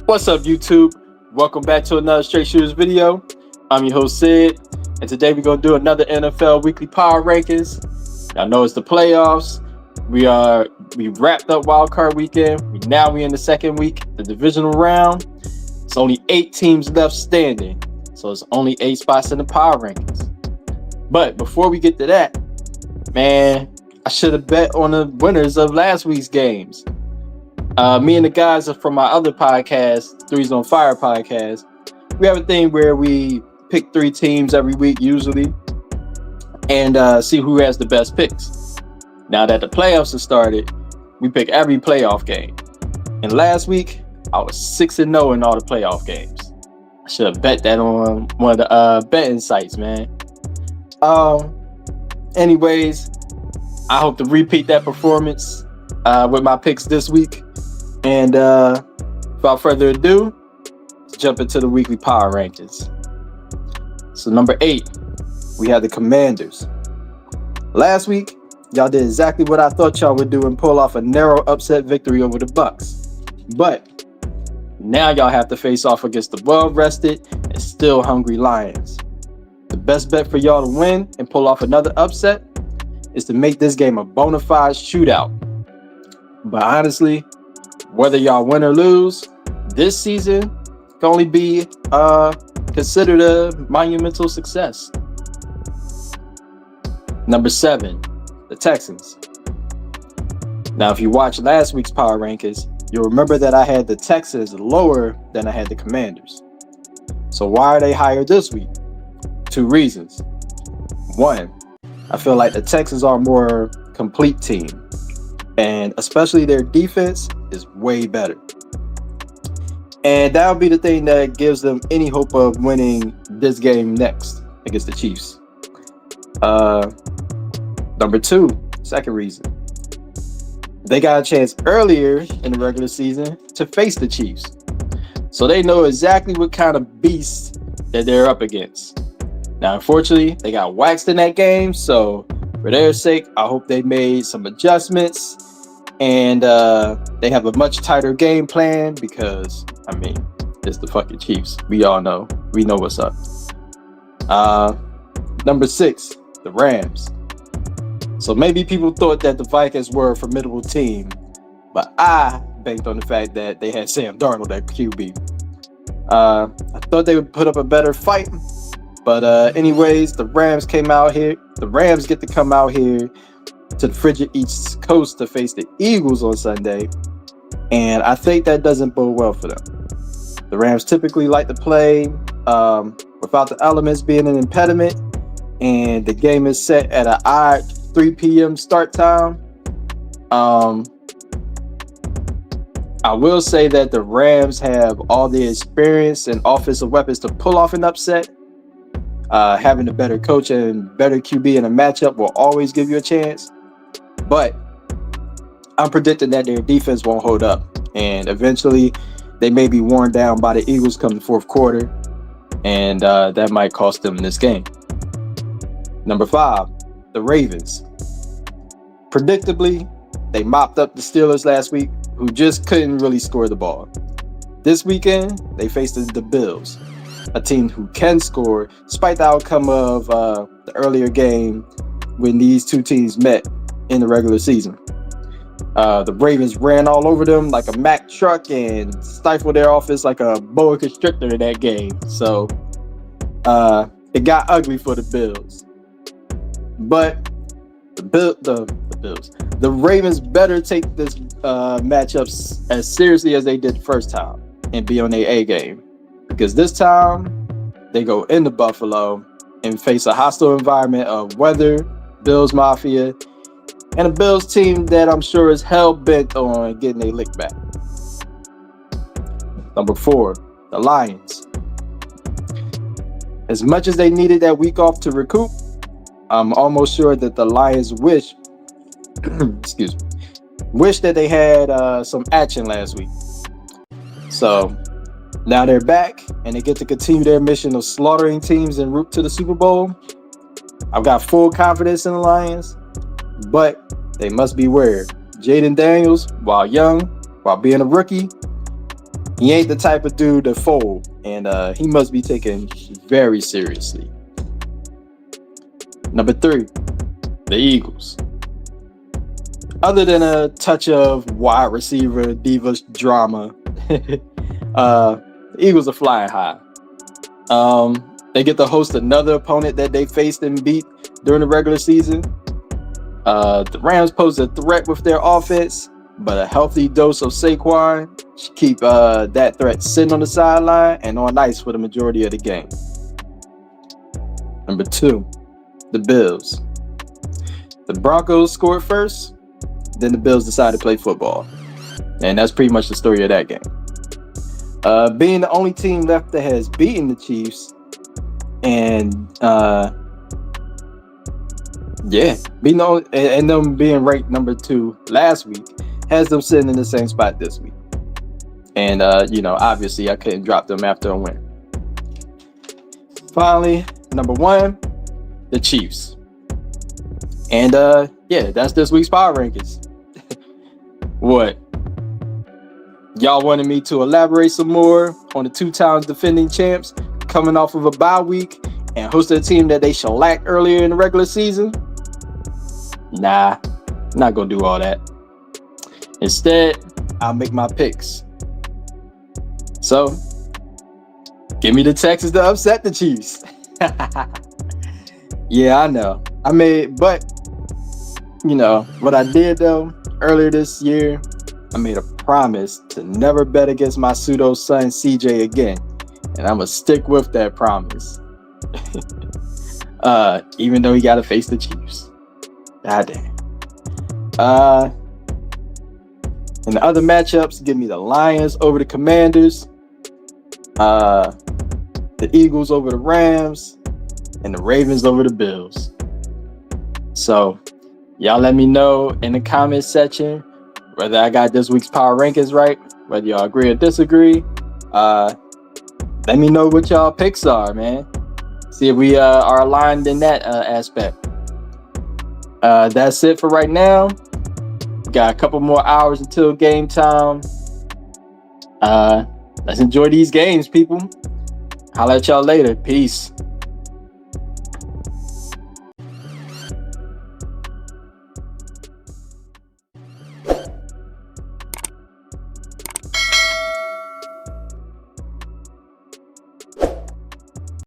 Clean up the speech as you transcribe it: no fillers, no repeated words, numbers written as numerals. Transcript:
What's up, YouTube? Welcome back to another Straight Shooters video. I'm your host, Sid, and today we're going to do another NFL Weekly Power Rankings. Y'all know it's the playoffs. We wrapped up Wild Card Weekend. We in the second week, the Divisional round. It's only 8 teams left standing, so it's only 8 spots in the Power Rankings. But before we get to that, man, I should have bet on the winners of last week's games. Me and the guys from my other podcast, Threes on Fire podcast, we have a thing where we pick 3 teams every week usually and see who has the best picks. Now that the playoffs have started, we pick every playoff game. And last week, I was 6-0 in all the playoff games. I should have bet that on one of the betting sites, man. Anyways, I hope to repeat that performance with my picks this week. And without further ado, let's jump into the weekly power rankings. So number 8, we have the Commanders. Last week, y'all did exactly what I thought y'all would do and pull off a narrow upset victory over the Bucks. But now y'all have to face off against the well-rested and still hungry Lions. The best bet for y'all to win and pull off another upset is to make this game a bona fide shootout. But honestly, whether y'all win or lose, this season can only be considered a monumental success. Number 7, the Texans. Now, if you watched last week's power rankings, you'll remember that I had the Texans lower than I had the Commanders. So why are they higher this week? 2 reasons. 1, I feel like the Texans are a more complete team, and especially their defense is way better. And that'll be the thing that gives them any hope of winning this game next against the Chiefs. Number 2, second reason. They got a chance earlier in the regular season to face the Chiefs. So they know exactly what kind of beast that they're up against. Now, unfortunately, they got waxed in that game. So for their sake, I hope they made some adjustments and they have a much tighter game plan because, I mean, it's the fucking Chiefs. We all know. We know what's up. Number 6, the Rams. So maybe people thought that the Vikings were a formidable team, but I banked on the fact that they had Sam Darnold at QB. I thought they would put up a better fight, but anyways, the Rams came out here. The Rams get to come out here to the frigid East Coast to face the Eagles on Sunday, and I think that doesn't bode well for them. The Rams typically like to play without the elements being an impediment, and the game is set at an odd 3 p.m. start time. I will say that the Rams have all the experience and offensive weapons to pull off an upset. Having a better coach and better QB in a matchup will always give you a chance. But I'm predicting that their defense won't hold up. And eventually, they may be worn down by the Eagles come the fourth quarter. And that might cost them this game. Number 5, the Ravens. Predictably, they mopped up the Steelers last week, who just couldn't really score the ball. This weekend, they faced the Bills, a team who can score, despite the outcome of the earlier game when these 2 teams met in the regular season. The Ravens ran all over them like a Mack truck and stifled their offense like a boa constrictor in that game. So it got ugly for the Bills. But the Ravens better take this matchup as seriously as they did the first time and be on their A game. Because this time, they go into Buffalo and face a hostile environment of weather, Bills Mafia, and a Bills team that I'm sure is hell-bent on getting a lick back. Number 4, the Lions. As much as they needed that week off to recoup, I'm almost sure that the Lions wish that they had some action last week. So now they're back and they get to continue their mission of slaughtering teams en route to the Super Bowl. I've got full confidence in the Lions, but they must beware. Jaden Daniels, while young, while being a rookie, He ain't the type of dude to fold, and he must be taken very seriously. Number 3, the Eagles. Other than a touch of wide receiver diva drama, the Eagles are flying high. They get to host another opponent that they faced and beat during the regular season. The Rams pose a threat with their offense, but a healthy dose of Saquon should keep that threat sitting on the sideline and on ice for the majority of the game. Number 2, the Bills. The Broncos scored first, then the Bills decided to play football. And that's pretty much the story of that game. Being the only team left that has beaten the Chiefs, and and them being ranked number 2 last week, has them sitting in the same spot this week. And obviously I couldn't drop them after a win. Finally, number 1, the Chiefs. And that's this week's power rankings. What? Y'all wanted me to elaborate some more on the 2 times defending champs coming off of a bye week and hosted a team that they shellacked earlier in the regular season? Nah, not gonna do all that. Instead, I'll make my picks. So, give me the Texans to upset the Chiefs. Yeah, I know. But what I did though earlier this year, I made a promise to never bet against my pseudo son CJ again, and I'm gonna stick with that promise. Even though he gotta face the Chiefs. God damn. In the other matchups, give me the Lions over the Commanders, the Eagles over the Rams, and the Ravens over the Bills. So, y'all let me know in the comment section whether I got this week's power rankings right, whether y'all agree or disagree. Let me know what y'all picks are, man. See if we are aligned in that aspect. That's it for right now. Got a couple more hours until game time. Let's enjoy these games, people. Holla at y'all later. Peace.